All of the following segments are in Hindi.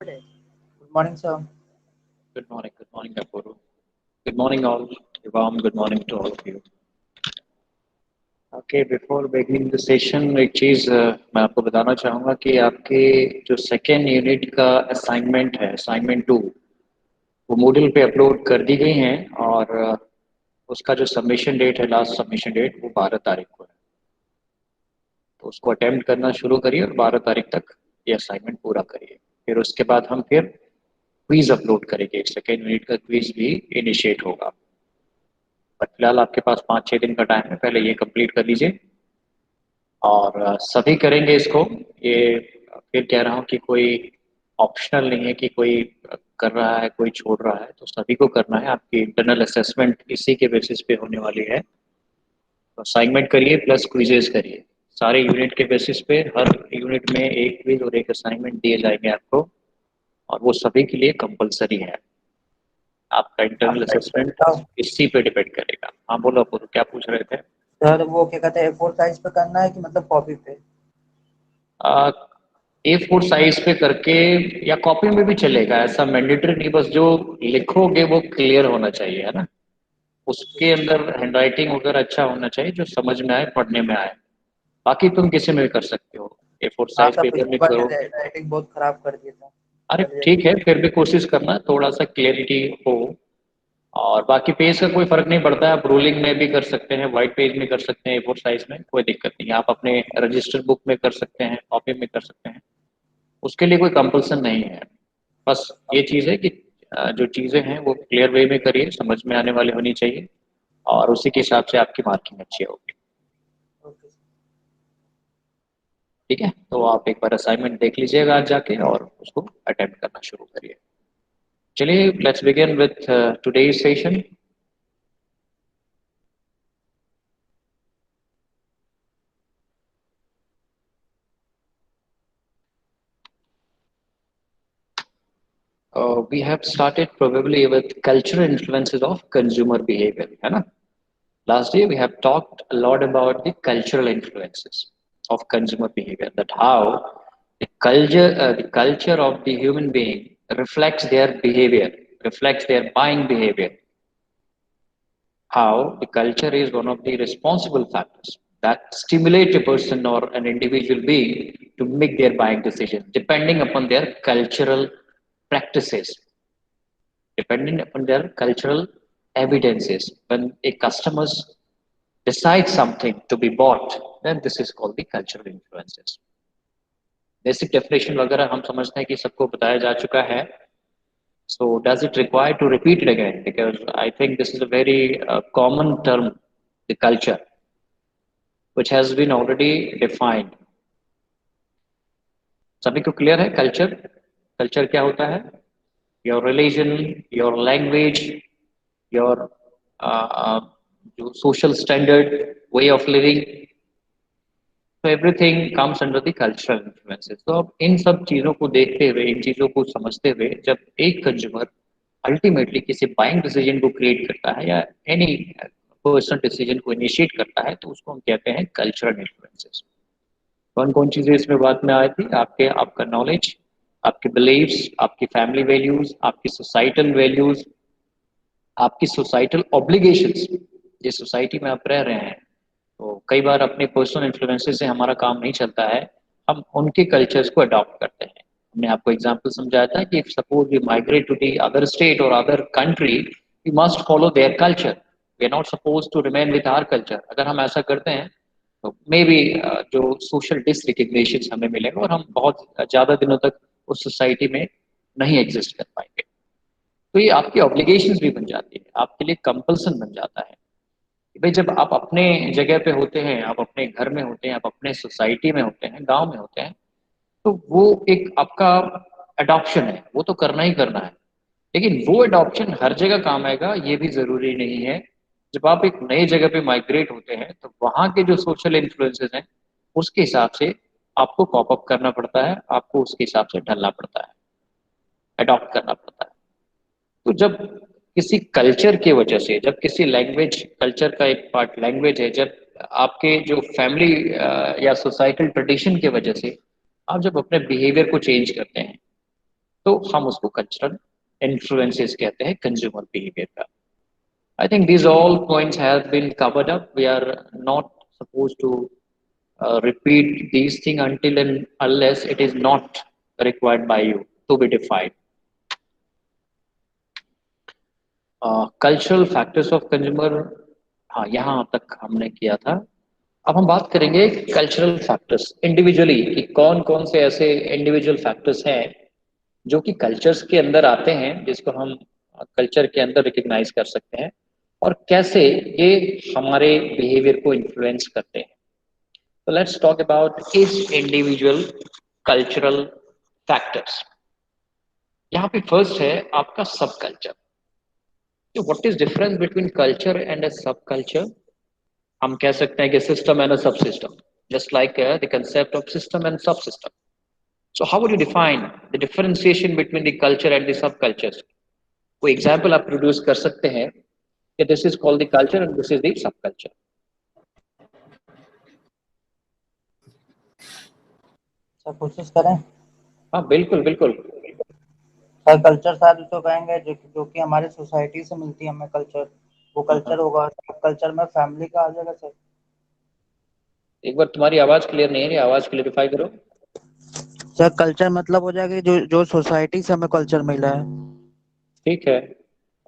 Good morning, sir. Good morning, Apuru. Good morning, all. A warm good morning to all of you. Okay before beginning the session एक चीज़ मैं आपको बताना चाहूँगा कि आपके जो सेकेंड यूनिट का असाइनमेंट है असाइनमेंट 2 वो मूडल पे अपलोड कर दी गई हैं और उसका जो सबमिशन डेट है लास्ट सबमिशन डेट वो 12 तारीख को है। तो उसको अटेम्प्ट करना शुरू करिए और 12 तारीख तक ये असाइनमेंट पूरा करिए। फिर उसके बाद हम फिर क्विज़ अपलोड करेंगे। सेकेंड यूनिट का क्विज़ भी इनिशिएट होगा। बट फिलहाल आपके पास 5-6 दिन का टाइम है, पहले ये कंप्लीट कर लीजिए और सभी करेंगे इसको। ये फिर कह रहा हूँ कि कोई ऑप्शनल नहीं है कि कोई कर रहा है कोई छोड़ रहा है, तो सभी को करना है। आपकी इंटरनल असेसमेंट इसी के बेसिस पे होने वाली है। तो असाइनमेंट करिए प्लस क्विजेज करिए। सारे यूनिट के बेसिस पे हर यूनिट में एक क्विज और एक असाइनमेंट दिए जाएंगे आपको, और वो सभी के लिए कंपलसरी है। आपका इंटरनल आप असेसमेंट बताओ इसी पे डिपेंड करेगा। हाँ बोलो अपूर्व, क्या पूछ रहे थे? सर, वो क्या कहते हैं, A4 साइज पे करना है कि मतलब कॉपी पे? A4 साइज पे करके या कॉपी में भी चलेगा, ऐसा मैंडेटरी नहीं, बस जो लिखोगे वो क्लियर होना चाहिए, है ना। उसके अंदर हैंडराइटिंग वगैरह अच्छा होना चाहिए जो समझ में आए, पढ़ने में आए। बाकी तुम किसी में भी कर सकते हो, A4 हाँ साइज सर, पेपर पिछली में बार करो। मेरे राइटिंग बहुत खराब कर दिया था। अरे चलिए। ठीक है, फिर भी कोशिश करना थोड़ा सा क्लियरिटी हो। और बाकी पेज का कोई फर्क नहीं पड़ता है, आप रूलिंग में भी कर सकते हैं, व्हाइट पेज में कर सकते हैं, A4 साइज में कोई दिक्कत नहीं है। आप अपने रजिस्टर बुक में कर सकते हैं, कॉपी में कर सकते हैं, उसके लिए कोई कंपल्सन नहीं है। बस ये चीज़ है कि जो चीज़ें हैं वो क्लियर वे में करिए, समझ में आने वाली होनी चाहिए, और उसी के हिसाब से आपकी मार्किंग अच्छी होगी। Okay sir. ठीक है, तो आप एक बार असाइनमेंट देख लीजिएगा आज जाके और उसको अटेम्प्ट करना शुरू करिए। चलिए let's begin with today's session. We have started probably with cultural influences of consumer behavior, है ना। Last year we have talked a lot about the cultural influences of consumer behavior, that how the culture of the human being reflects their behavior, reflects their buying behavior. How the culture is one of the responsible factors that stimulate a person or an individual being to make their buying decisions depending upon their cultural practices, depending upon their cultural evidences. When a customers decide something to be bought, then this is called the cultural influences. Basic definition वगैरह हम समझते हैं कि सबको बताया जा चुका है. So does it require to repeat it again? Because I think this is a very common term, the culture, which has been already defined. सभी को क्लियर है कल्चर? कल्चर क्या होता है? Your religion, your language, your जो social standard, way of living, तो everything comes under the cultural influences. तो अब इन सब चीज़ों को देखते हुए, इन चीज़ों को समझते हुए, जब एक कंज्यूमर अल्टीमेटली किसी बाइंग डिसीजन को क्रिएट करता है या एनी पर्सनल डिसीजन को इनिशिएट करता है, तो उसको हम कहते हैं कल्चरल इन्फ्लुएंसेस. कौन कौन चीज़ें इसमें बात में आई थी? आपका नॉलेज, आपके बिलीव्स, आपकी फैमिली वैल्यूज, आपकी सोसाइटल वैल्यूज, आपकी सोसाइटल ऑब्लिगेशंस, जिस सोसाइटी में आप रह रहे हैं. तो कई बार अपने पर्सनल इन्फ्लुएंसेस से हमारा काम नहीं चलता है, हम उनके कल्चर्स को अडॉप्ट करते हैं. हमने आपको एग्जांपल समझाया था कि suppose we migrate to the other state और other country, we must follow their culture. We are not suppose to remain with our culture. अगर हम ऐसा करते हैं तो मे बी जो सोशल डिसरिकग्निशन हमें मिलेगा और हम बहुत ज़्यादा दिनों तक उस सोसाइटी में नहीं एग्जिस्ट कर पाएंगे. तो ये आपकी ऑब्लिगेशंस भी बन जाती है, आपके लिए कंपल्सन बन जाता है कि भाई जब आप अपने जगह पे होते हैं, आप अपने घर में होते हैं, आप अपने सोसाइटी में होते हैं, गांव में होते हैं, तो वो एक आपका अडॉप्शन है, वो तो करना ही करना है. लेकिन वो अडॉप्शन हर जगह काम आएगा ये भी जरूरी नहीं है. जब आप एक नई जगह पे माइग्रेट होते हैं तो वहाँ के जो सोशल इन्फ्लुएंसेस हैं उसके हिसाब से आपको कॉप अप करना पड़ता है, आपको उसके हिसाब से ढलना पड़ता है, अडॉप्ट करना पड़ता है. तो जब किसी कल्चर की वजह से, जब किसी लैंग्वेज, कल्चर का एक पार्ट लैंग्वेज है, जब आपके जो फैमिली या सोसाइटल ट्रेडिशन की वजह से आप जब अपने बिहेवियर को चेंज करते हैं, तो हम उसको कल्चरल इन्फ्लुएंसेस कहते हैं कंज्यूमर बिहेवियर का. I think these all points have been covered up. We are not supposed to repeat these things until and unless it is not required by you to be defined. Cultural factors of consumer, हाँ यहाँ तक हमने किया था. अब हम बात करेंगे कल्चरल फैक्टर्स इंडिविजुअली कि कौन कौन से ऐसे इंडिविजुअल फैक्टर्स हैं जो कि कल्चर्स के अंदर आते हैं, जिसको हम कल्चर के अंदर रिकग्नाइज कर सकते हैं और कैसे ये हमारे बिहेवियर को इन्फ्लुएंस करते हैं. तो लेट्स टॉक अबाउट इस इंडिविजुअल कल्चरल फैक्टर्स. यहाँ पे फर्स्ट है आपका सब culture. What is difference between culture and अ सब कल्चर? हम कह सकते हैं कि सिस्टम एंड अ सब system, just like the concept of system and सब system. So how would you define the differentiation between the culture and the subcultures? कोई एग्जाम्पल आप प्रोड्यूस कर सकते हैं कि this is called the culture and this is the sub culture. Sir कोशिश करें. हाँ बिल्कुल बिल्कुल. सर कल्चर सर तो कहेंगे जो कि हमारी सोसाइटी से मिलती है हमें कल्चर, वो हाँ हाँ. कल्चर होगा. सब कल्चर में फैमिली का आ जाएगा सर. एक बार तुम्हारी आवाज क्लियर नहीं है, आवाज क्लियरिफाई करो. सर कल्चर मतलब हो जाएगा जो जो सोसाइटी से हमें कल्चर मिला है. ठीक है.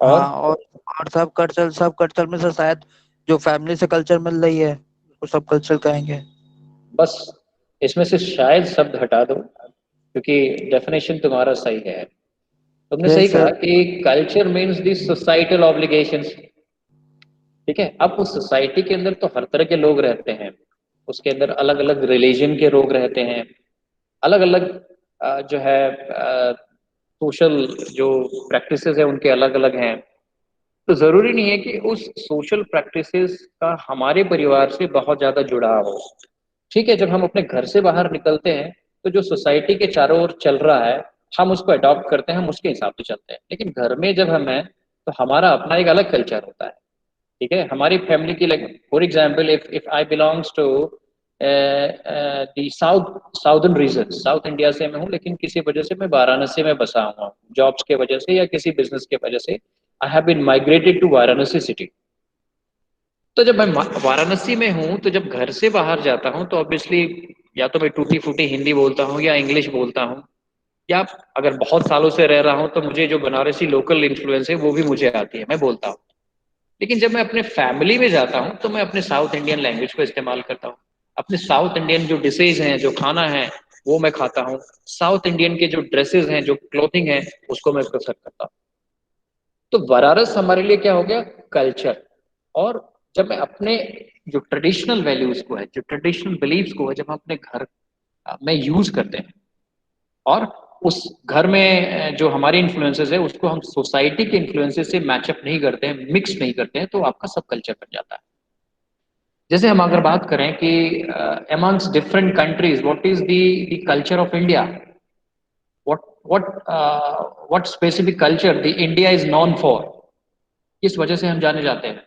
और हाँ, और सब कल्चर में सर शायद जो फैमिली से कल्चर मिल रही है वो सब कल्चर कहेंगे. बस इसमें से शायद शब्द हटा दो क्योंकि डेफिनेशन तुम्हारा सही है. तुमने यस सही कहा सर. कि culture means the societal obligations. ठीक है. अब उस सोसाइटी के अंदर तो हर तरह के लोग रहते हैं, उसके अंदर अलग अलग रिलीजन के लोग रहते हैं, अलग अलग जो है सोशल जो प्रैक्टिसेस है उनके अलग अलग हैं. तो जरूरी नहीं है कि उस सोशल प्रैक्टिसेस का हमारे परिवार से बहुत ज्यादा जुड़ाव हो. ठीक है, जब हम अपने घर से बाहर निकलते हैं तो जो सोसाइटी के चारों ओर चल रहा है हम उसको अडॉप्ट करते हैं, हम उसके हिसाब से चलते हैं. लेकिन घर में जब हम हैं तो हमारा अपना एक अलग कल्चर होता है. ठीक है. हमारी फैमिली की, like for example if I belongs to the southern region, south India से मैं हूँ लेकिन किसी वजह से मैं वाराणसी में बसा हुआ हूँ, जॉब्स के वजह से या किसी बिजनेस के वजह से I have been migrated to Varanasi city. तो जब मैं वाराणसी में हूँ तो जब घर से बाहर जाता हूँ तो ऑब्वियसली या तो मैं टूटी फूटी हिंदी बोलता हूँ या इंग्लिश बोलता हूँ, या अगर बहुत सालों से रह रहा हूँ तो मुझे जो बनारसी लोकल इन्फ्लुएंस है वो भी मुझे आती है, मैं बोलता हूँ. लेकिन जब मैं अपने फैमिली में जाता हूँ तो मैं अपने साउथ इंडियन लैंग्वेज को इस्तेमाल करता हूँ. अपने साउथ इंडियन जो डिशेज हैं, जो खाना है वो मैं खाता हूँ. साउथ इंडियन के जो ड्रेसेस हैं, जो क्लोथिंग है उसको मैं प्रेफर करता हूँ. तो बनारस हमारे लिए क्या हो गया? कल्चर. और जब मैं अपने जो ट्रेडिशनल वैल्यूज को है, जो ट्रेडिशनल बिलीव्स को है, जब हम अपने घर में यूज करते हैं और उस घर में जो हमारे इन्फ्लुएंसेस है उसको हम सोसाइटी के इन्फ्लुएंसेस से मैचअप नहीं करते हैं, मिक्स नहीं करते हैं, तो आपका सब कल्चर बन जाता है. जैसे हम अगर बात करें कि amongst different countries what is the culture of India, what what specific culture the India is known for, किस वजह से हम जाने जाते हैं?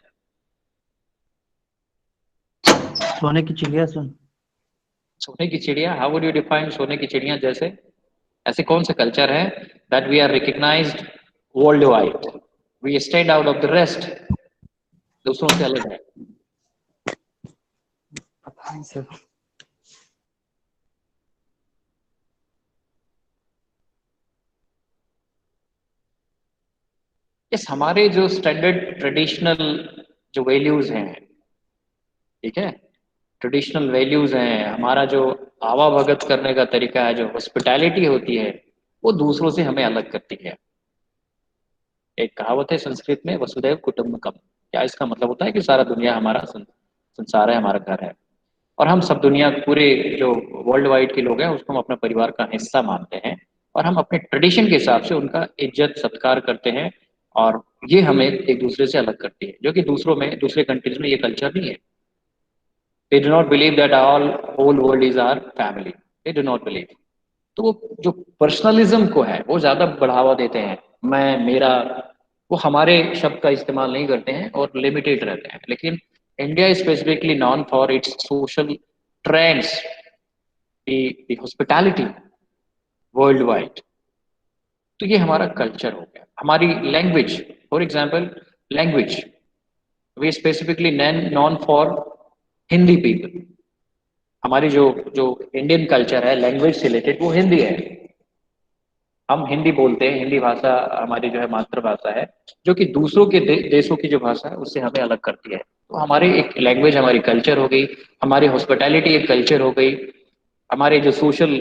सोने की चिड़िया सुन. सोने की चिड़िया. हाउ वुड यू डिफाइन सोने की चिड़िया? जैसे ऐसे कौन सा कल्चर है that we are recognised world wide, we stand out of the rest, दूसरों से अलग है? पता नहीं सर. यस, हमारे जो स्टैंडर्ड ट्रेडिशनल जो वैल्यूज हैं, ठीक है, ट्रेडिशनल वैल्यूज हैं, हमारा जो आवाभगत करने का तरीका है, जो हॉस्पिटैलिटी होती है, वो दूसरों से हमें अलग करती है. एक कहावत है संस्कृत में, वसुदैव कुटुंबकम. क्या इसका मतलब होता है कि सारा दुनिया हमारा संसार है, हमारा घर है, और हम सब दुनिया पूरे जो वर्ल्ड वाइड के लोग हैं उसको हम अपना परिवार का हिस्सा मानते हैं और हम अपने ट्रेडिशन के हिसाब से उनका इज्जत सत्कार करते हैं. और ये हमें एक दूसरे से अलग करती है, जो कि दूसरों में, दूसरे कंट्रीज में ये कल्चर नहीं है. They do not believe that all whole world is our family. They do not believe. तो वो जो पर्सनलिज्म को है वो ज्यादा बढ़ावा देते हैं, मैं मेरा, वो हमारे शब्द का इस्तेमाल नहीं करते हैं और लिमिटेड रहते हैं. लेकिन India is specifically known for its social trends, the hospitality worldwide. तो ये हमारा कल्चर हो गया। हमारी language, for example language, we specifically known for Hindi people. हमारी जो जो इंडियन कल्चर है लैंग्वेज से रिलेटेड वो हिंदी है। हम हिंदी बोलते हैं, हिंदी भाषा हमारी जो है मातृभाषा है, जो कि दूसरों के देशों की जो भाषा है उससे हमें अलग करती है। तो हमारी एक लैंग्वेज हमारी कल्चर हो गई, हमारी हॉस्पिटैलिटी एक कल्चर हो गई, हमारे जो सोशल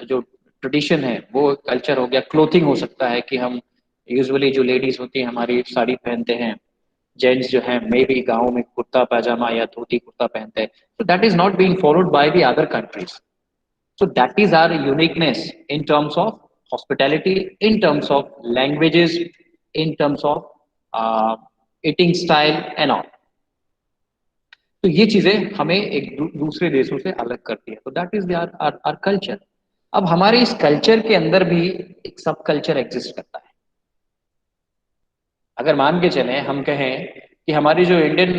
जो ट्रेडिशन है वो कल्चर हो गया। क्लोथिंग हो सकता है कि हम यूजुअली जो लेडीज होती हैं हमारी साड़ी पहनते हैं, जेंट्स जो है मे बी गाँव में कुर्ता पैजामा या धोती कुर्ता पहनते हैं। तो that is not being followed by the other countries. So that is our uniqueness in terms of hospitality, in terms of languages, in terms of uh, eating style and all. तो ये चीजें हमें एक दूसरे देशों से अलग करती है। तो दैट इज आर कल्चर। अब हमारे इस कल्चर के अंदर भी एक सब कल्चर एग्जिस्ट करता है। अगर मान के चलें हम कहें कि हमारी जो इंडियन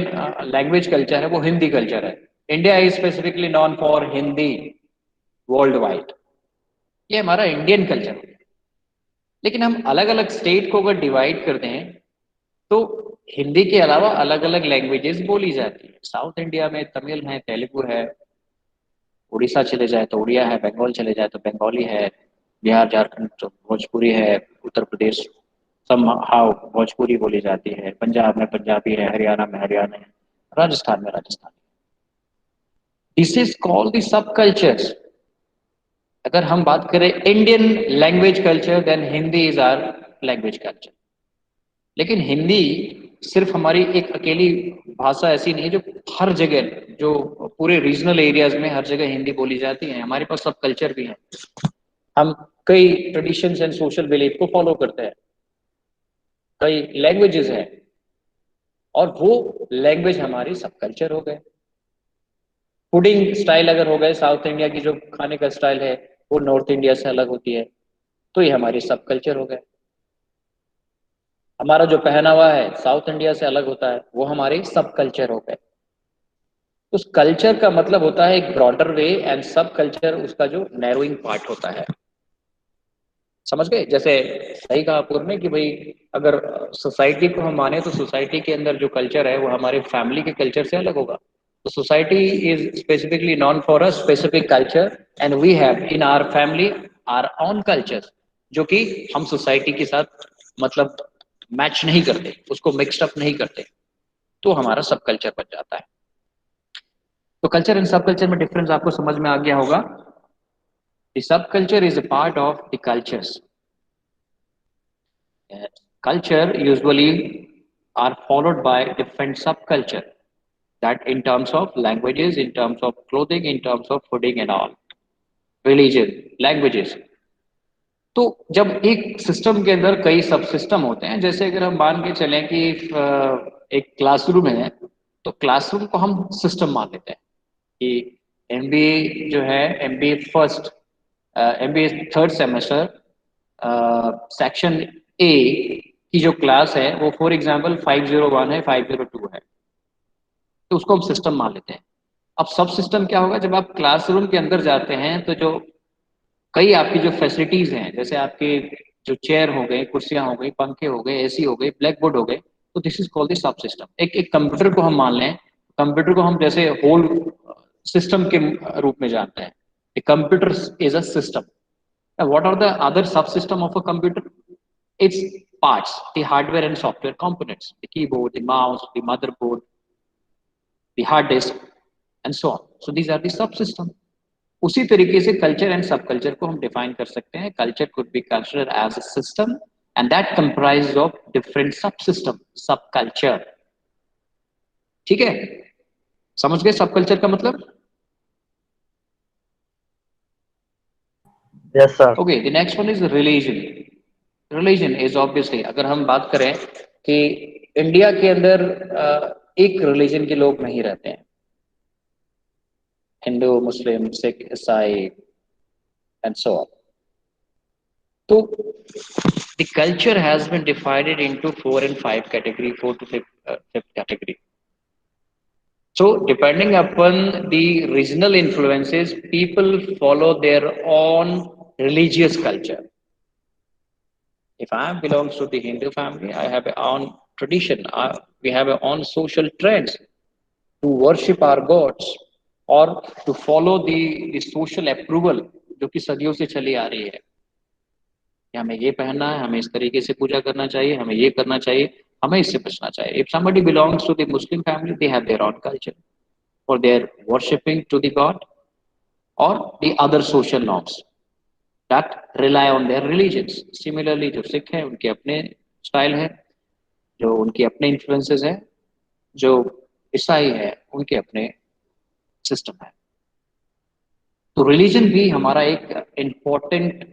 लैंग्वेज कल्चर है वो हिंदी कल्चर है, India is specifically known for Hindi world wide, ये हमारा इंडियन कल्चर है। लेकिन हम अलग अलग स्टेट को अगर डिवाइड कर दें तो हिंदी के अलावा अलग अलग लैंग्वेजेस बोली जाती है। साउथ इंडिया में तमिल है, तेलुगु है, उड़ीसा चले जाए तो उड़िया है, बंगाल चले जाए तो बंगाली है, बिहार झारखंड तो भोजपुरी है, उत्तर प्रदेश सम हाउ भोजपुरी बोली जाती है, पंजाब में पंजाबी है, हरियाणा में हरियाणा है, राजस्थान में Rajasthani. This is called the sub cultures. अगर हम बात करें Indian language culture then Hindi is our language culture. लेकिन हिंदी सिर्फ हमारी एक अकेली भाषा ऐसी नहीं है जो हर जगह, जो पूरे रीजनल एरियाज में हर जगह हिंदी बोली जाती है। हमारे पास सब कल्चर भी है, हम कई ट्रेडिशंस एंड सोशल बिलीफ को फॉलो करते हैं, कई लैंग्वेजेस हैं, और वो लैंग्वेज हमारी सब कल्चर हो गए। फूडिंग स्टाइल अगर हो गए, साउथ इंडिया की जो खाने का स्टाइल है वो नॉर्थ इंडिया से अलग होती है, तो ये हमारी सब कल्चर हो गए। हमारा जो पहनावा है साउथ इंडिया से अलग होता है, वो हमारे सब कल्चर हो गए। उस कल्चर का मतलब होता है एक ब्रॉडर वे, एंड सब कल्चर उसका जो नैरोइंग पार्ट होता है। समझ गए? जैसे सही कहा पूर्व ने कि भाई अगर सोसाइटी को हम माने तो सोसाइटी के अंदर जो कल्चर है वो हमारे फैमिली के कल्चर से अलग होगा। तो society is specifically known for a specific culture, and we have in our family our own culture, जो कि हम सोसाइटी के साथ मतलब मैच नहीं करते, उसको मिक्सड अप नहीं करते, तो हमारा सब कल्चर बन जाता है। तो कल्चर एंड सब कल्चर में डिफरेंस आपको समझ में आ गया होगा। The sub culture is a part of the cultures. Culture usually are followed by different subculture, that in terms of languages, in terms of clothing, in terms of fooding and all, religion, languages। तो जब एक सिस्टम के अंदर कई सब सिस्टम होते हैं, जैसे अगर हम मान के चलें कि एक क्लासरूम है, तो क्लासरूम को हम सिस्टम मान लेते हैं कि एमबीए जो है, MBA first, MBA third semester section A की जो क्लास है वो फॉर एग्जांपल 501 है, 502 है, तो उसको हम सिस्टम मान लेते हैं। अब सब सिस्टम क्या होगा, जब आप क्लासरूम के अंदर जाते हैं तो जो कई आपकी जो फैसिलिटीज हैं, जैसे आपके जो चेयर हो गए, कुर्सियां हो गई, पंखे हो गए, एसी हो गई, ब्लैक बोर्ड हो गए, तो दिस इज कॉल्ड द सब सिस्टम। एक कंप्यूटर को हम मान लें, कंप्यूटर को हम जैसे होल सिस्टम के रूप में जानते हैं, computer is a system. What are the other subsystem of a computer? Its parts, the hardware and software components, the keyboard, the mouse, the motherboard, the hard disk, and so on. So these are the subsystem. उसी तरीके से कल्चर एंड सब कल्चर को हम डिफाइन कर सकते हैं। Culture could be considered as a system and that comprise of different sub system, sub culture. ठीक है, समझ गए सब कल्चर का मतलब? Yes sir. Okay, the next one is religion. Religion is obviously, अगर हम बात करें कि इंडिया के अंदर एक रिलीजन के लोग नहीं रहते हैं, हिंदू, मुस्लिम, सिख, ईसाई एंड सो ऑन। तो the culture has been divided into 4 and 5 category, 4 to 5th category. So depending upon the regional influences, people follow their own religious culture. If I belongs to the Hindu family, I have a own tradition. We have a own social trends to worship our gods or to follow the social approval जो कि सदियों से चली आ रही है कि हमें ये पहनना है, हमें इस तरीके से पूजा करना चाहिए, हमें ये करना चाहिए, हमें इससे बचना चाहिए. If somebody belongs to the Muslim family, they have their own culture for their worshipping to the god or the other social norms that rely on their religions. Similarly, जो सिख हैं उनके अपने स्टाइल है, जो उनके अपने इन्फ्लुएंसेस है, जो ईसाई है उनके अपने सिस्टम है. तो रिलीजन भी हमारा एक इम्पोर्टेंट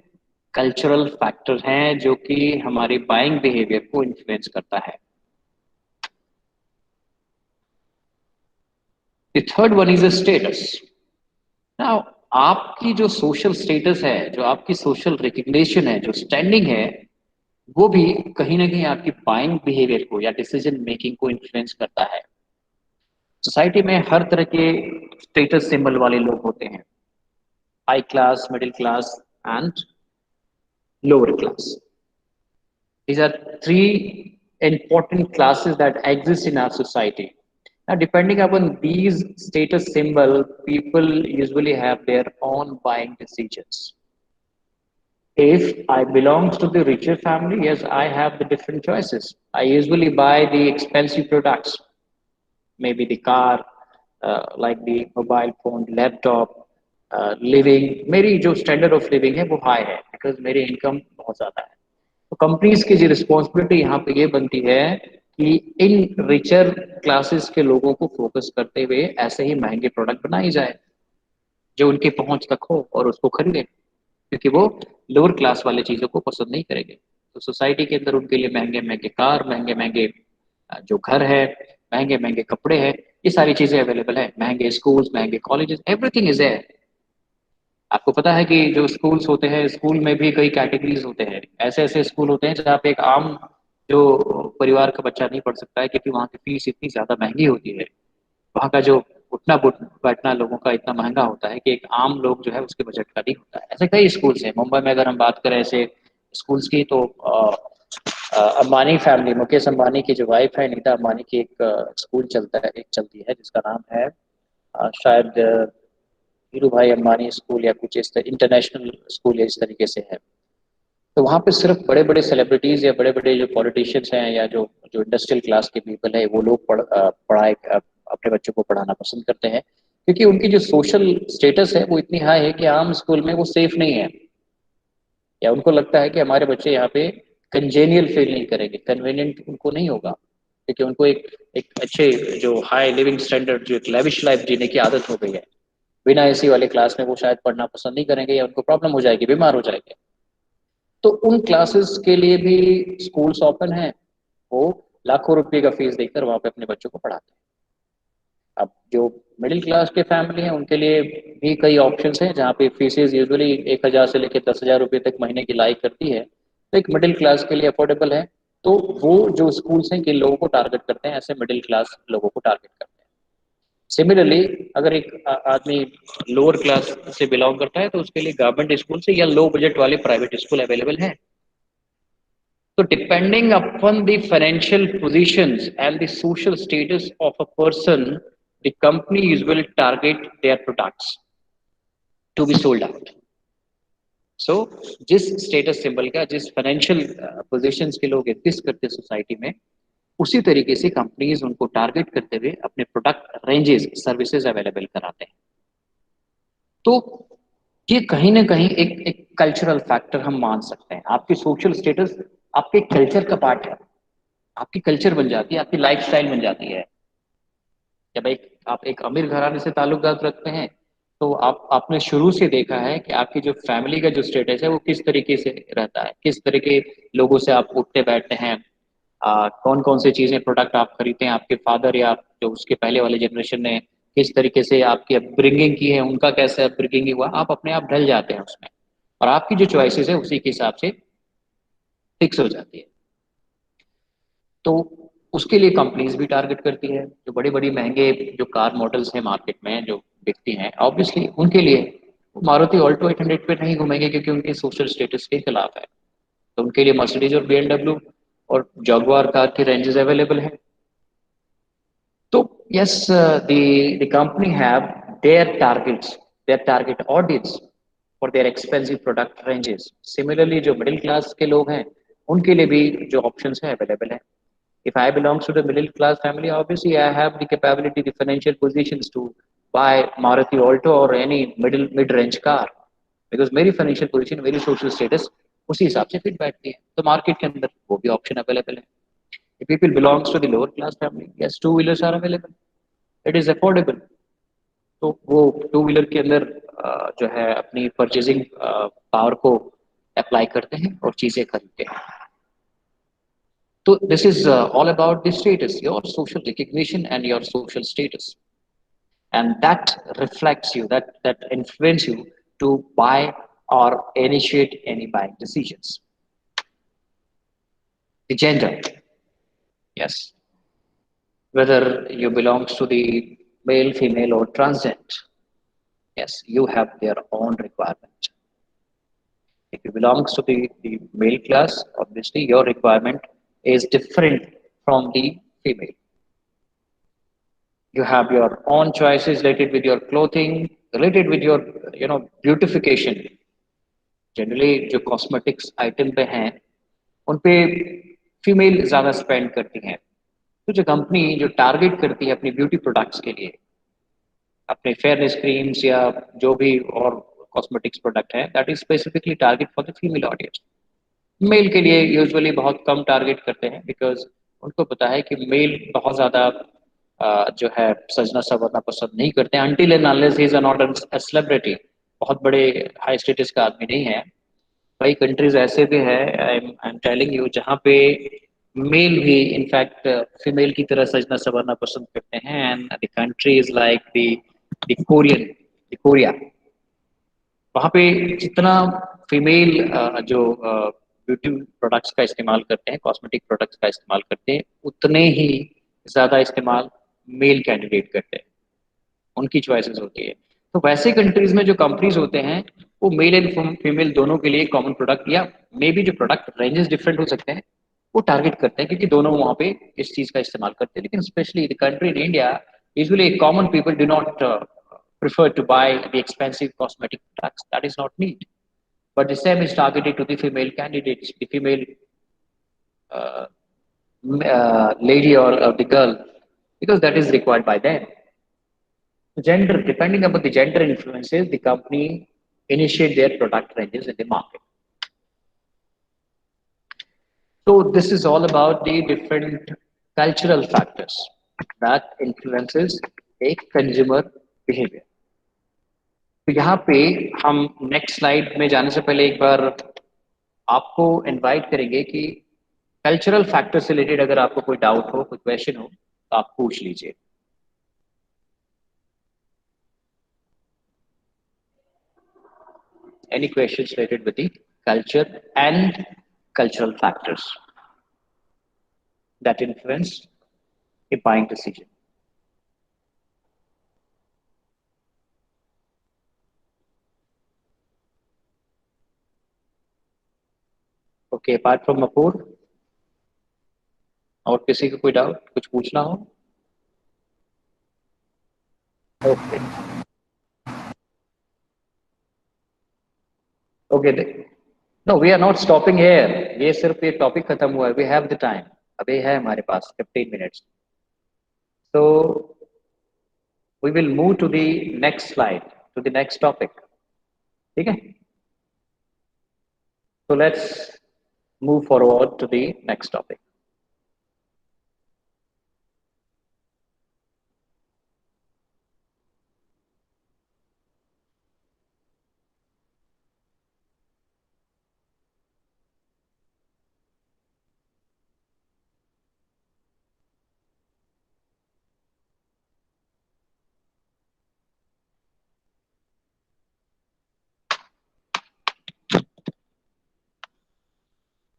कल्चरल फैक्टर है जो कि हमारे बाइंग बिहेवियर को इन्फ्लुएंस करता है. The third one is a status. Now आपकी जो सोशल स्टेटस है, जो आपकी सोशल रिकग्निशन है, जो स्टैंडिंग है, वो भी कहीं ना कहीं आपकी बाइंग बिहेवियर को या डिसीजन मेकिंग को इन्फ्लुएंस करता है. सोसाइटी में हर तरह के स्टेटस सिंबल वाले लोग होते हैं. High class, middle class and lower class. These are three important classes that exist in our society. Now, depending upon these status symbol, people usually have their own buying decisions. If I belong to the richer family, yes, I have the different choices. I usually buy the expensive products, maybe the car, like the mobile phone, laptop, living. मेरी जो स्टैंडर्ड ऑफ लिविंग है वो हाई है बिकॉज मेरी इनकम बहुत ज़्यादा है. तो कंपनीज की जो रिस्पॉन्सिबिलिटी यहाँ पे ये बनती है कि इन रिचर क्लासेस के लोगों को फोकस करते हुए ऐसे ही महंगे प्रोडक्ट बनाई जाए जो उनकी पहुंच तक हो और उसको खरीदें, क्योंकि वो लोअर क्लास वाले चीज़ों को पसंद नहीं करेंगे. तो सोसाइटी के अंदर उनके लिए महंगे महंगे कार, महंगे महंगे जो घर है, महंगे महंगे कपड़े हैं, ये सारी चीज़ें अवेलेबल है. महंगे स्कूल्स, महंगे कॉलेजेस, एवरीथिंग इज देयर. आपको पता है कि जो स्कूल्स होते हैं, स्कूल में भी कई कैटेगरीज होते हैं. ऐसे ऐसे स्कूल होते हैं जहाँ पे एक आम जो परिवार का बच्चा नहीं पढ़ सकता है क्योंकि वहाँ की फीस इतनी ज़्यादा महंगी होती है. वहाँ का जो उठना बैठना लोगों का इतना महंगा होता है कि एक आम लोग जो है उसके बजट का नहीं होता है. ऐसे कई स्कूल्स हैं. मुंबई में अगर हम बात करें ऐसे स्कूल्स की तो अंबानी फैमिली, मुकेश अंबानी की जो वाइफ है नीता अंबानी की, एक स्कूल चलता है, एक चलती है जिसका नाम है शायद धीरू भाई अंबानी स्कूल या कुछ इस इंटरनेशनल स्कूल या इस तरीके से है. तो वहाँ पे सिर्फ बड़े बड़े सेलिब्रिटीज या बड़े बड़े जो पॉलिटिशियंस हैं या जो जो इंडस्ट्रियल क्लास के पीपल है वो लोग पढ़ाए अपने बच्चों को पढ़ाना पसंद करते हैं, क्योंकि उनकी जो सोशल स्टेटस है वो इतनी हाई है कि आम स्कूल में वो सेफ नहीं है, या उनको लगता है कि हमारे बच्चे यहाँ पे कंजेनियल फील नहीं करेंगे, कन्वीनियंट उनको नहीं होगा, क्योंकि उनको एक एक अच्छे जो हाई लिविंग स्टैंडर्ड, जो एक लेविश लाइफ जीने की आदत हो गई है. बिना एसी वाले क्लास में वो शायद पढ़ना पसंद नहीं करेंगे या उनको प्रॉब्लम हो जाएगी, बीमार हो जाएंगे. तो उन क्लासेस के लिए भी स्कूल्स ओपन हैं. वो लाखों रुपए का फीस देकर वहां पे अपने बच्चों को पढ़ाते हैं. अब जो मिडिल क्लास के फैमिली हैं उनके लिए भी कई ऑप्शंस हैं जहाँ पे फीसेस यूजुअली 1,000 से लेकर 10,000 रुपये तक महीने की लाई करती है. तो एक मिडिल क्लास के लिए अफोर्डेबल है. तो वो जो स्कूल्स हैं किन लोगों को टारगेट करते हैं, ऐसे मिडिल क्लास लोगों को टारगेट करते हैं. सिमिलरली अगर एक आदमी लोअर क्लास से बिलोंग करता है तो उसके लिए गवर्नमेंट स्कूल से या लो बजट वाले प्राइवेट स्कूल अवेलेबल हैं. So depending upon the financial positions and the social status of a person, the company usually target their products to be sold out. So जिस स्टेटस सिंबल का, जिस फाइनेंशियल पोजीशंस के लोग एग्जिस्ट करते हैं सोसाइटी में, उसी तरीके से कंपनीज उनको टारगेट करते हुए अपने प्रोडक्ट रेंजेस, सर्विसेज अवेलेबल कराते हैं. तो ये कहीं ना कहीं एक कल्चरल फैक्टर हम मान सकते हैं. आपकी सोशल स्टेटस आपके कल्चर का पार्ट है, आपकी कल्चर बन जाती है, आपकी लाइफस्टाइल बन जाती है. जब आप एक अमीर घराने से ताल्लुकात रखते हैं तो आपने शुरू से देखा है कि आपकी जो फैमिली का जो स्टेटस है वो किस तरीके से रहता है, किस तरह के लोगों से आप उठते बैठते हैं, कौन कौन से चीजें प्रोडक्ट आप खरीदते हैं, आपके फादर या जो उसके पहले वाले जनरेशन ने किस तरीके से आपकी अपब्रिंगिंग की है, उनका कैसे अपब्रिंगिंग हुआ, आप अपने आप ढल जाते हैं उसमें और आपकी जो चॉइसेस है उसी के हिसाब से फिक्स हो जाती है. तो उसके लिए कंपनीज भी टारगेट करती है. जो बड़ी बड़ी महंगे जो कार मॉडल्स हैं मार्केट में जो बिकती हैं, ऑब्वियसली उनके लिए मारुति ऑल्टो 800 पे नहीं घूमेंगे क्योंकि उनके सोशल स्टेटस के खिलाफ है. तो उनके लिए मर्सिडीज और BMW और जगुआर कार की रेंजेस अवेलेबल है। तो yes, the company have their targets, their target audience for their expensive product ranges. Similarly, जो मिडिल क्लास के लोग हैं उनके लिए भी जो ऑप्शंस हैं अवेलेबल है। If I belongs to the middle class family, obviously I have the capability, the financial positions to buy Maruti Alto or any mid range car, because मेरी financial position, मेरी social status उसी हिसाब से फिट बैठती है, तो मार्केट के अंदर वो भी ऑप्शन अवेलेबल है। If people belongs to the lower class family, yes, two wheelers are available. It is affordable. तो वो टू व्हीलर के अंदर जो है अपनी परचेजिंग पावर को अप्लाई करते हैं और चीजें खरीदते हैं। तो this is all about the status, your social recognition and your social status, and that reflects you, that influence you to buy or initiate any buying decisions. The gender, yes, whether you belongs to the male, female, or transgender, yes, you have their own requirement. If you belongs to the male class, obviously your requirement is different from the female. You have your own choices related with your clothing, related with your beautification. Generally जो cosmetics item पे हैं उन पे फीमेल ज़्यादा स्पेंड करती हैं। तो जो कंपनी जो टारगेट करती है अपनी ब्यूटी प्रोडक्ट्स के लिए, अपने फेयरनेस क्रीम्स या जो भी और कॉस्मेटिक्स प्रोडक्ट है, that is specifically target for the female audience. Male के लिए यूजुअली बहुत कम टारगेट करते हैं, बिकॉज उनको पता है कि मेल बहुत ज़्यादा जो है सजना संवरना पसंद नहीं करते हैं, until and unless he is not a celebrity, बहुत बड़े हाई स्टेटस का आदमी नहीं है। कई कंट्रीज ऐसे भी है, आई एम टेलिंग यू, जहाँ पे मेल भी इनफैक्ट फीमेल की तरह सजना संवरना पसंद करते हैं। And the country is like the Korea. वहाँ पे जितना फीमेल जो ब्यूटी प्रोडक्ट्स का इस्तेमाल करते हैं, कॉस्मेटिक प्रोडक्ट्स का इस्तेमाल करते हैं, उतने ही ज़्यादा इस्तेमाल मेल कैंडिडेट करते हैं, उनकी चॉइसेस होती है। तो वैसे कंट्रीज में जो कंपनीज होते हैं वो मेल एंड फीमेल दोनों के लिए कॉमन प्रोडक्ट या मे बी जो प्रोडक्ट रेंजेस डिफरेंट हो सकते हैं वो टारगेट करते हैं, क्योंकि दोनों वहाँ पे इस चीज़ का इस्तेमाल करते हैं। लेकिन specially the country in India, usually common people do not prefer to buy the expensive cosmetic products. That is not need. But the same is targeted to the female candidates, the female uh, lady or the girl, because that is required by them. Gender, depending upon the gender influences, the company initiate their product ranges in the market. So this is all about the different cultural factors that influences a consumer behavior. तो यहाँ पे हम नेक्स्ट स्लाइड में जाने से पहले एक बार आपको इनवाइट करेंगे कि कल्चरल फैक्टर से रिलेटेड अगर आपको कोई डाउट हो, कोई क्वेश्चन हो, तो आप पूछ लीजिए। Any questions related with the culture and cultural factors that influence a buying decision? Okay, apart from Mapur, और किसी को कोई डाउट, कुछ पूछना हो? Okay. Okay. No, we are not stopping here. ये सिर्फ ये टॉपिक खत्म हुआ है. We have the time. अभी है हमारे पास 15 minutes. So we will move to the next slide, to the next topic. ठीक है? So let's move forward to the next topic.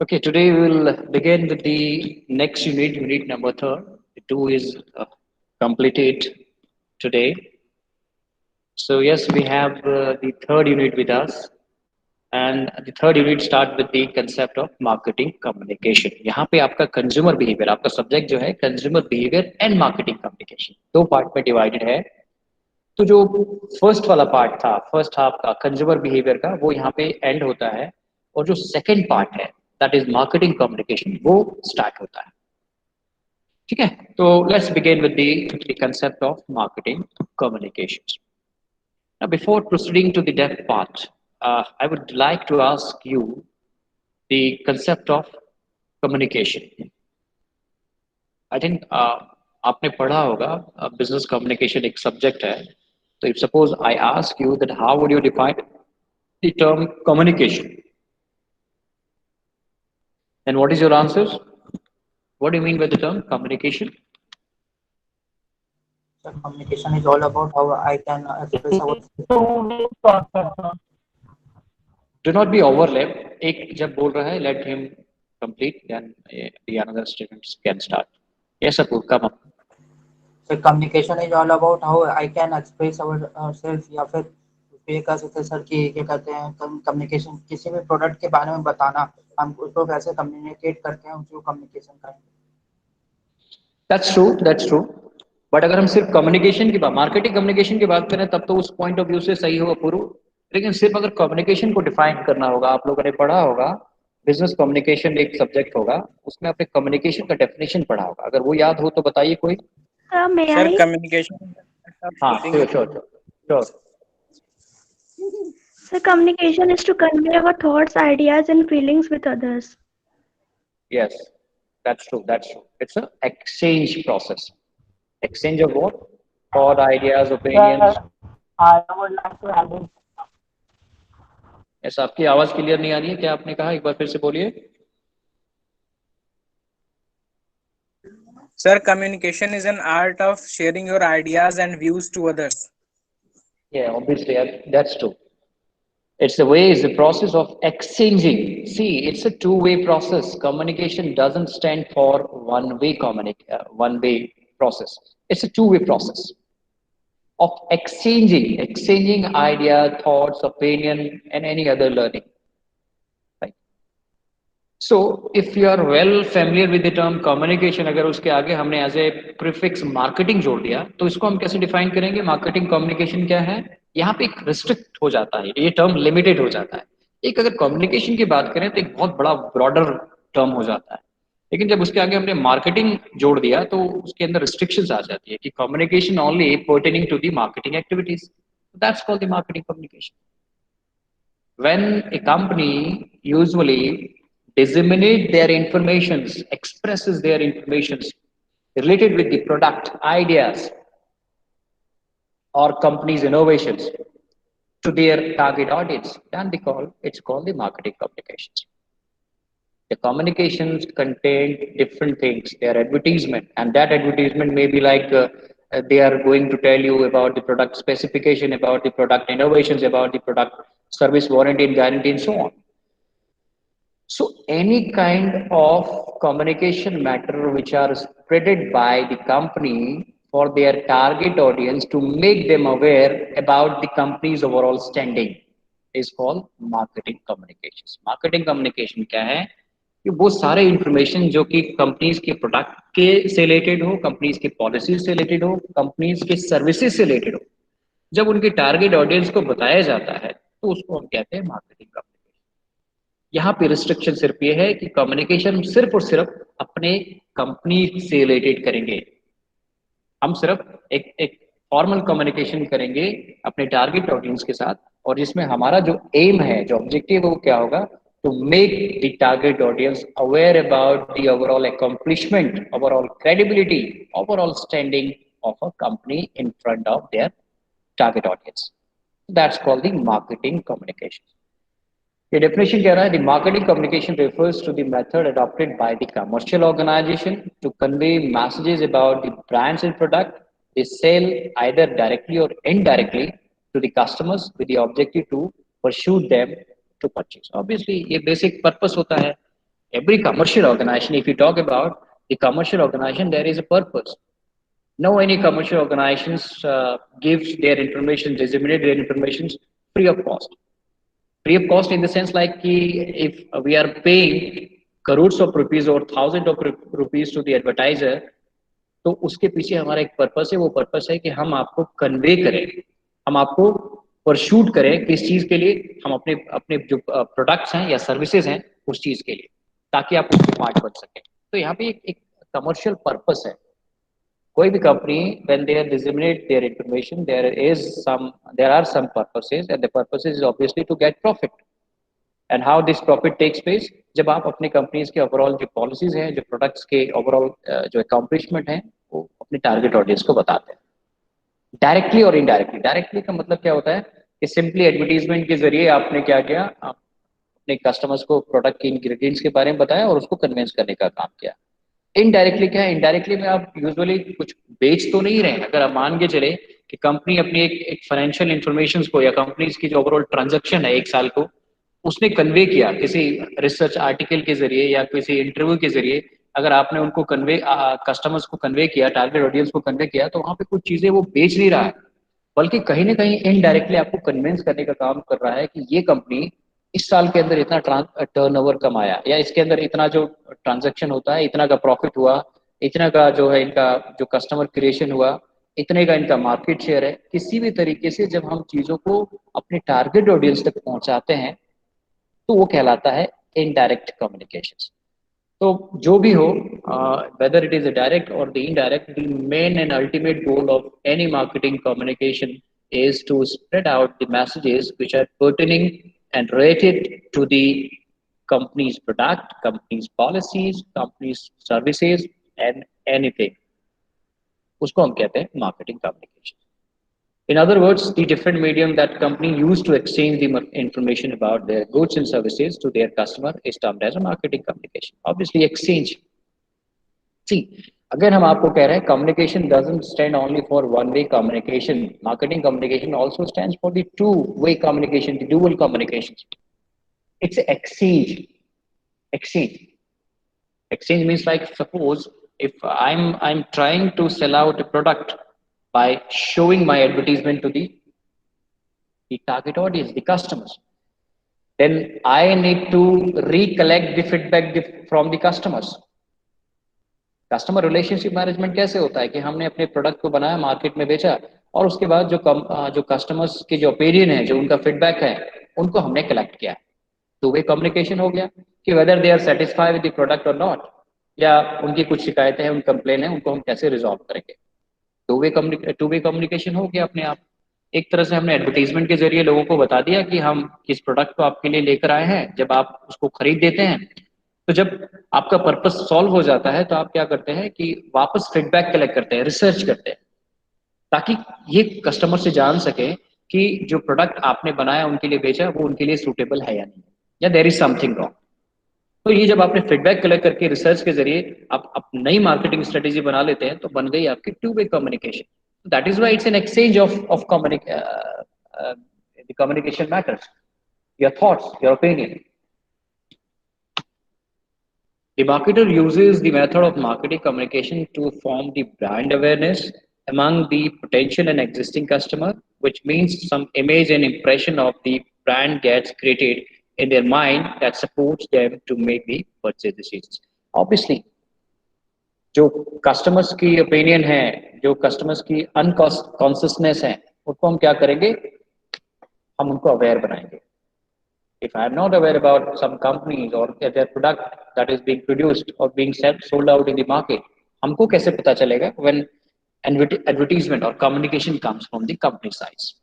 Okay, today we will begin with the next unit, unit number 3. The 2 is completed today. So yes, we have the third unit with us. And the third unit start with the concept of marketing communication. यहाँ पे आपका consumer behavior, आपका subject जो है consumer behavior and marketing communication, दो part में divided है. तो जो फर्स्ट वाला पार्ट था, फर्स्ट हाफ का कंज्यूमर बिहेवियर का, वो यहाँ पे एंड होता है, और जो सेकंड पार्ट है दैट इज मार्केटिंग कम्युनिकेशन, वो स्टार्ट होता है. ठीक है, तो let's begin with the concept of marketing communication. Now, before proceeding to the depth part, I would like to ask you the concept of communication. I think आपने पढ़ा होगा बिजनेस कम्युनिकेशन एक सब्जेक्ट है. तो if suppose I ask you that how would you define the term communication, then what is your answer? What do you mean by the term communication? So communication is all about how I can express our Do not be overlapped. एक जब बोल रहा है, let him complete, then the another students can start. Yes, Apur, come up. So communication is all about how I can express ourselves, या फिर ये कह सकते हैं सर कि क्या कहते हैं कम्युनिकेशन, किसी भी प्रोडक्ट के बारे में बताना, हम उसको कैसे कम्युनिकेट करते हैं, उसको कम्युनिकेशन करेंगे. That's true, that's true. But अगर हम सिर्फ कम्युनिकेशन की बात, मार्केटिंग कम्युनिकेशन की बात करें, तब तो उस पॉइंट ऑफ व्यू से सही होगा पूर्व. लेकिन सिर्फ अगर कम्युनिकेशन को डिफाइन करना होगा, आप लोगों ने पढ़ा होगा बिजनेस कम्युनिकेशन एक सब्जेक्ट होगा, उसमें आपने कम्युनिकेशन का डेफिनेशन पढ़ा होगा. अगर वो याद हो तो बताइए कोई. Sir communication. हाँ, sure sure sure. So communication is to convey our thoughts, ideas, and feelings with others. Yes, that's true. That's true. It's an exchange process. Exchange of what? Thought, ideas, opinions. I would like to add in. ऐसा आपकी आवाज क्लियर नहीं आ रही है, क्या आपने कहा, एक बार फिर से बोलिए. Sir, communication is an art of sharing your ideas and views to others. Yeah, obviously, that's true. It's the way, it's the process of exchanging. See, it's a two-way process. Communication doesn't stand for one-way process. It's a two-way process of exchanging idea, thoughts, opinion, and any other learning. Right? So, if you are well familiar with the term communication, अगर उसके आगे हमने as a prefix marketing जोड़ दिया, तो इसको हम कैसे define करेंगे? Marketing communication क्या है? यहाँ पे एक रिस्ट्रिक्ट हो जाता है, ये टर्म लिमिटेड हो जाता है. एक अगर कम्युनिकेशन की बात करें तो एक बहुत बड़ा ब्रॉडर टर्म हो जाता है. लेकिन जब उसके आगे हमने मार्केटिंग जोड़ दिया तो उसके अंदर रिस्ट्रिक्शंस आ जाती है कि communication only pertaining to the marketing activities. That's called the marketing communication. When a company usually disseminate their informations, expresses their informations related with the product ideas or company's innovations to their target audience, then it's called the marketing communications. The communications contain different things. They are advertisement, and that advertisement may be like they are going to tell you about the product specification, about the product innovations, about the product service warranty and guarantee, and so on. So any kind of communication matter which are spreaded by the company for their target audience to make them aware about the company's overall standing is called marketing communications. Marketing communication क्या है कि वो सारे इंफॉर्मेशन जो कि कंपनीज के प्रोडक्ट के से रिलेटेड हो, कंपनीज के पॉलिसीज से रिलेटेड हो, कंपनीज के सर्विसेज से रिलेटेड हो, जब उनके टारगेट ऑडियंस को बताया जाता है तो उसको हम कहते हैं मार्केटिंग कम्युनिकेशन. यहाँ पे रिस्ट्रिक्शन सिर्फ ये है कि कम्युनिकेशन सिर्फ और सिर्फ अपने कंपनी से रिलेटेड करेंगे. हम सिर्फ एक फॉर्मल कम्युनिकेशन करेंगे अपने टारगेट ऑडियंस के साथ, और जिसमें हमारा जो एम है, जो ऑब्जेक्टिव है, वो क्या होगा? To make the target audience aware about the overall accomplishment, overall credibility, overall standing of a company in front of their target audience. That's called the marketing communication. The definition क्या रहा है? The marketing communication refers to the method adopted by the commercial organization to convey messages about the brands and product they sell either directly or indirectly to the customers with the objective to pursue them to purchase. Obviously, ये basic purpose होता है. Every commercial organization, if you talk about the commercial organization, there is a purpose. No any commercial organizations gives their information, disseminate their information free of cost. Free of cost in the sense like कि if we are paying crores of rupees or thousands of rupees to the advertiser, तो उसके पीछे हमारा एक पर्पस है, वो पर्पस है कि हम आपको कन्वे करें, हम आपको परशूट करें किस चीज के लिए, हम अपने अपने जो प्रोडक्ट्स हैं या सर्विसेज हैं उस चीज के लिए, ताकि आप उसके पार्ट बन सकें। तो यहाँ पे एक कमर्शियल पर्पस है। कोई भी company when they disseminate their information, there are some purposes, and the purpose is obviously to get profit. And how this profit takes place, जब आप अपने कंपनीज के ओवरऑल जो पॉलिसीज हैं, जो प्रोडक्ट्स के ओवरऑल जो अकॉम्प्लिशमेंट हैं, वो अपने टारगेट ऑडियंस को बताते हैं, डायरेक्टली और इनडायरेक्टली। डायरेक्टली का मतलब क्या होता है कि सिंपली एडवर्टीजमेंट के जरिए आपने क्या किया, आप अपने कस्टमर्स को प्रोडक्ट के इंग्रेडिएंट्स के बारे में बताया और उसको कन्विंस करने का काम किया। इनडायरेक्टली क्या है, इनडायरेक्टली में आप यूजुअली कुछ बेच तो नहीं रहे। अगर आप मान के चले कि कंपनी अपनी एक फाइनेंशियल इंफॉर्मेशन को या कंपनीज की जो ओवरऑल ट्रांजैक्शन है एक साल को, उसने कन्वे किया किसी रिसर्च आर्टिकल के जरिए या किसी इंटरव्यू के जरिए, अगर आपने उनको कन्वे कस्टमर्स को कन्वे किया, टारगेट ऑडियंस को कन्वे किया, तो वहां पे कुछ चीजें वो बेच नहीं रहा है, बल्कि कहीं ना कहीं इनडायरेक्टली आपको कन्विंस करने का काम कर रहा है कि ये कंपनी इस साल के अंदर इतना टर्नओवर कमाया, या इसके अंदर इतना जो ट्रांजैक्शन होता है, इतना का प्रॉफिट हुआ, इतना का जो है इनका जो कस्टमर क्रिएशन हुआ, इतने का इनका मार्केट शेयर है। किसी भी तरीके से जब हम चीजों को अपने टारगेट ऑडियंस तक पहुंचाते हैं तो वो कहलाता है इनडायरेक्ट कम्युनिकेशन। तो जो भी हो, whether it is a direct or the indirect, the main and ultimate goal of any marketing communication is to spread out the messages which are pertaining and related to the company's product, company's policies, company's services and anything. उसको हम कहते हैं marketing communication. In other words, the different medium that company used to exchange the information about their goods and services to their customer is termed as a marketing communication. Obviously, exchange. See, again, हम आपको कह रहे हैं communication doesn't stand only for one-way communication. Marketing communication also stands for the two-way communication, the dual communications. It's exchange. Exchange. Exchange means like suppose if I'm trying to sell out a product by showing my advertisement to the target audience, the customers, then I need to recollect the feedback from the customers. Customer relationship management कैसे होता है कि हमने अपने प्रोडक्ट को बनाया, मार्केट में बेचा, और उसके बाद जो कस्टमर्स के जो ओपिनियन है, जो उनका फीडबैक है, उनको हमने कलेक्ट किया। टू वे कम्युनिकेशन हो गया कि whether they are satisfied with the product और नॉट, या उनकी कुछ शिकायतें हैं, उन कंप्लेन है, उनको हम कैसे रिजॉल्व करेंगे। टू वे कम्युनिकेशन हो गया अपने आप। एक तरह से हमने एडवर्टीजमेंट के जरिए लोगों को बता दिया कि हम किस प्रोडक्ट को आपके लिए लेकर आए हैं। जब आप उसको खरीद देते हैं, तो जब आपका पर्पस सॉल्व हो जाता है, तो आप क्या करते हैं कि वापस फीडबैक कलेक्ट करते हैं, रिसर्च करते हैं, ताकि ये कस्टमर से जान सके कि जो प्रोडक्ट आपने बनाया, उनके लिए बेचा, वो उनके लिए सूटेबल है या नहीं, या देयर इज समथिंग रॉन्ग। तो ये जब आपने फीडबैक कलेक्ट करके रिसर्च के जरिए आप नई मार्केटिंग स्ट्रेटेजी बना लेते हैं, तो बन गई आपकी two way communication. That is why it's an exchange of communication matters, your thoughts, your opinion. The marketer uses the method of marketing communication to form the brand awareness among the potential and existing customer, which means some image and impression of the brand gets created in their mind that supports them to make the purchase decisions. Obviously, जो कस्टमर्स की ओपिनियन है, जो कस्टमर्स की अनकॉन्शियसनेस है, उसको हम क्या करेंगे, हम उनको अवेयर बनाएंगे। If I am not aware about some companies or their product that is being produced or being sold out in the market, हमको कैसे पता चलेगा when advertisement or communication comes from the company sides?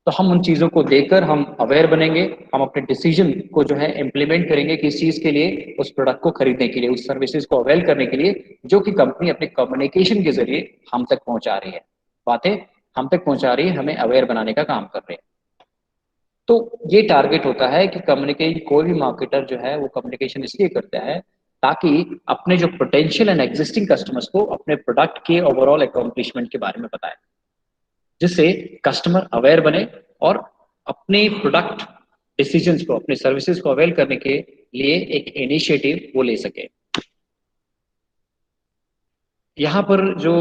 तो हम उन चीजों को देखकर हम अवेयर बनेंगे, हम अपने डिसीजन को जो है इम्प्लीमेंट करेंगे किस चीज के लिए, उस प्रोडक्ट को खरीदने के लिए, उस सर्विसेज को अवेल करने के लिए, जो कि कंपनी अपने कम्युनिकेशन के जरिए हम तक पहुंचा रही है, बातें हम तक पहुंचा रही है, हमें अवेयर बनाने का काम कर रहे हैं। तो ये टारगेट होता है कि कम्युनिकेशन, कोई भी मार्केटर जो है वो कम्युनिकेशन इसलिए करता है ताकि अपने जो पोटेंशियल एंड एग्जिस्टिंग कस्टमर्स को अपने प्रोडक्ट के ओवरऑल अकॉम्प्लिशमेंट के बारे में बताए, जिससे कस्टमर अवेयर बने और अपने प्रोडक्ट डिसीजंस को, अपने सर्विसेज को अवेल करने के लिए एक इनिशिएटिव वो ले सके। यहाँ पर जो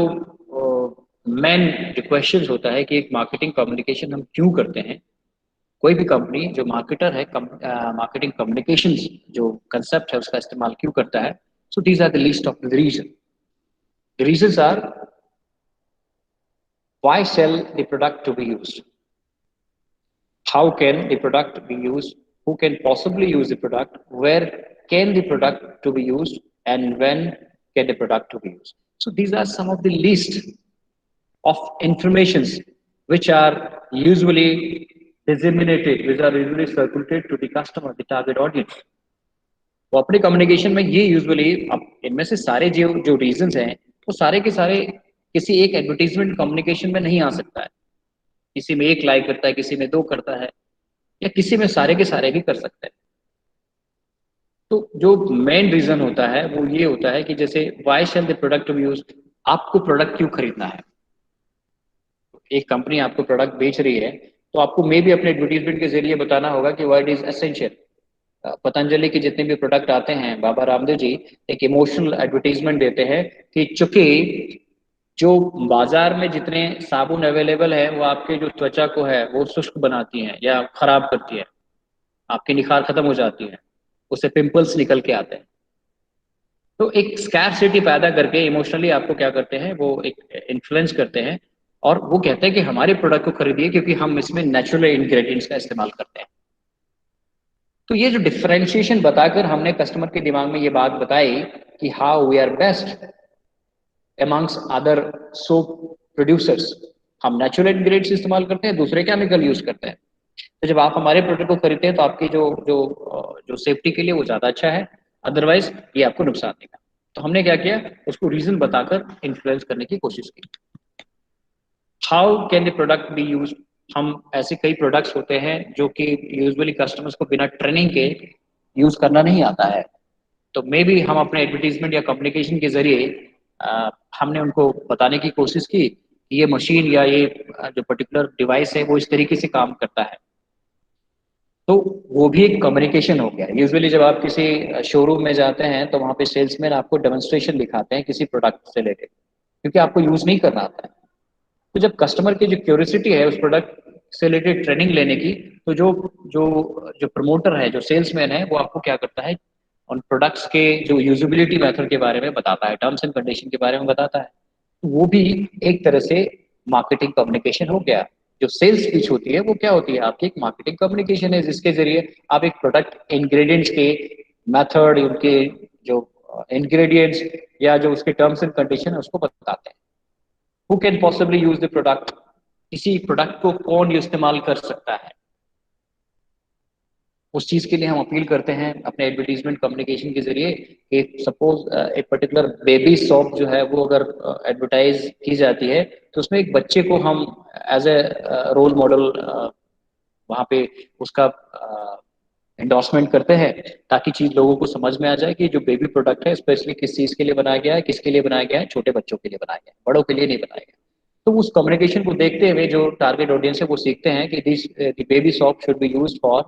मेन जो क्वेश्चन होता है कि एक मार्केटिंग कम्युनिकेशन हम क्यों करते हैं, कोई भी कंपनी जो मार्केटर है, मार्केटिंग कम्युनिकेशंस जो कंसेप्ट है उसका इस्तेमाल क्यों करता है? So these are the list of the reason. The reasons are: why sell the product to be used? How can the product be used? Who can possibly use the product? Where can the product to be used? And when can the product to be used? So these are some of the list of informations which are usually disseminated, which are usually circulated to the customer, the target audience. तो अपने कम्युनिकेशन में ये यूजुअली, अब इनमें से सारे जो जो रीजंस हैं वो सारे के सारे किसी एक एडवर्टीजमेंट कम्युनिकेशन में नहीं आ सकता है. किसी में एक लाइक करता है, किसी में दो करता है, या किसी में सारे के सारे भी कर सकते हैं. तो जो मेन रीजन होता है वो ये होता है कि जैसे why shall the product be used, आपको प्रोडक्ट क्यों खरीदना है. एक कंपनी आपको प्रोडक्ट बेच रही है तो आपको मे भी अपने एडवर्टीजमेंट के जरिए बताना होगा कि why it is essential. Patanjali के जितने भी प्रोडक्ट आते हैं, बाबा रामदेव जी एक इमोशनल एडवर्टीजमेंट देते हैं कि चूंकि जो बाजार में जितने साबुन अवेलेबल है वो आपके जो त्वचा को है वो शुष्क बनाती हैं या खराब करती है, आपकी निखार खत्म हो जाती है, उससे पिंपल्स निकल के आते हैं. तो एक स्कैरसिटी पैदा करके इमोशनली आपको क्या करते हैं, वो एक इन्फ्लुएंस करते हैं और वो कहते हैं कि हमारे प्रोडक्ट को खरीदिए क्योंकि हम इसमें नेचुरल इंग्रेडिएंट्स का इस्तेमाल करते हैं. तो ये जो डिफरेंशिएशन बताकर हमने कस्टमर के दिमाग में ये बात बताई कि how we are best amongst other soap producers. हम नेचुरल इंग्रेडिएंट्स इस्तेमाल करते हैं, दूसरे केमिकल यूज करते हैं. तो जब आप हमारे प्रोडक्ट को खरीदते हैं तो आपकी जो जो जो सेफ्टी के लिए वो ज़्यादा अच्छा है, अदरवाइज ये आपको नुकसान देगा. तो हमने क्या किया, उसको रीजन बताकर इन्फ्लुएंस करने की कोशिश की. How can the product B use, हम ऐसे कई प्रोडक्ट्स होते हैं जो कि यूजुअली कस्टमर्स को बिना ट्रेनिंग के यूज करना नहीं आता है. तो मे बी हम अपने एडवर्टीजमेंट या कम्युनिकेशन के जरिए हमने उनको बताने की कोशिश की कि ये मशीन या ये जो पर्टिकुलर डिवाइस है वो इस तरीके से काम करता है. तो वो भी एक कम्युनिकेशन हो गया. यूजुअली जब आप किसी शोरूम में जाते हैं तो वहाँ पे सेल्समैन आपको डेमोन्स्ट्रेशन दिखाते हैं किसी प्रोडक्ट से रिलेटेड, क्योंकि आपको यूज नहीं करना आता है. तो जब कस्टमर की जो क्यूरियोसिटी है उस प्रोडक्ट से रिलेटेड ट्रेनिंग लेने की, तो जो जो जो प्रमोटर है, जो सेल्समैन है, वो आपको क्या करता है, उन प्रोडक्ट्स के जो यूजिबिलिटी मेथड के बारे में बताता है, टर्म्स एंड कंडीशन के बारे में बताता है. तो वो भी एक तरह से मार्केटिंग कम्युनिकेशन हो गया. जो सेल्स पिच होती है वो क्या होती है, आपकी एक मार्केटिंग कम्युनिकेशन है जिसके जरिए आप एक प्रोडक्ट इंग्रेडिएंट्स के मेथड, उनके जो इंग्रेडिएंट्स या जो उसके टर्म्स एंड कंडीशन है उसको बताते हैं. Who can possibly use the product, किसी प्रोडक्ट को कौन इस्तेमाल कर सकता है, उस चीज के लिए हम अपील करते हैं अपने एडवर्टीजमेंट कम्युनिकेशन के जरिए. एक सपोज एक पर्टिकुलर बेबी सॉप जो है वो अगर एडवर्टाइज की जाती है तो उसमें एक बच्चे को हम एज ए रोल मॉडल वहाँ पे उसका एंडोर्समेंट करते हैं, ताकि चीज लोगों को समझ में आ जाए कि जो बेबी प्रोडक्ट है स्पेशली किस चीज के लिए बनाया गया है, किसके लिए बनाया गया है, छोटे बच्चों के लिए बनाया गया है, बड़ों के लिए नहीं बनाया गया. तो उस कम्युनिकेशन को देखते हुए जो टारगेट ऑडियंस है वो सीखते हैं कि this the baby soap should be used for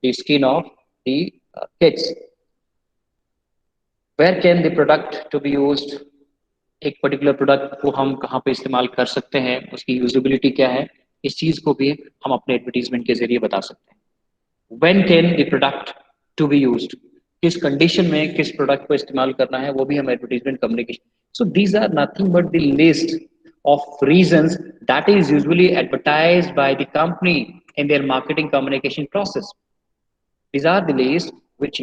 the skin of the kids. Where can the product to be used, एक पर्टिकुलर प्रोडक्ट को हम कहाँ पे इस्तेमाल कर सकते हैं, उसकी यूजिबिलिटी क्या है, इस चीज को भी हम अपने एडवर्टीजमेंट के जरिए बता सकते हैं. When can the product to be used, किस कंडीशन में किस प्रोडक्ट को इस्तेमाल करना है, वो भी हम advertisement communication. So these are nothing but the list of reasons that is usually advertised by the company in their marketing communication process. These are the lists which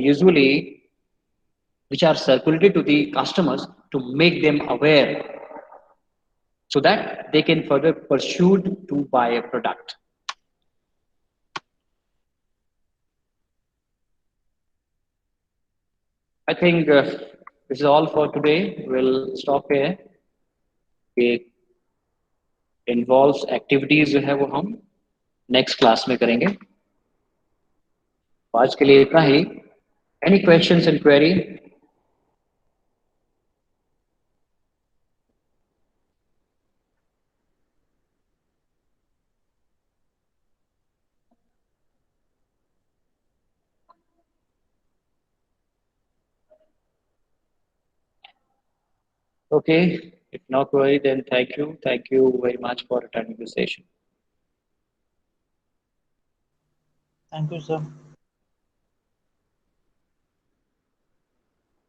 are circulated to the customers to make them aware so that they can further pursue to buy a product. I think this is all for today. We'll stop here. It involves activities जो है वो हम next class में करेंगे. आज के लिए इतना ही. Any questions and query? Okay, if no query, then thank you. Thank you very much for attending the session. Thank you, sir.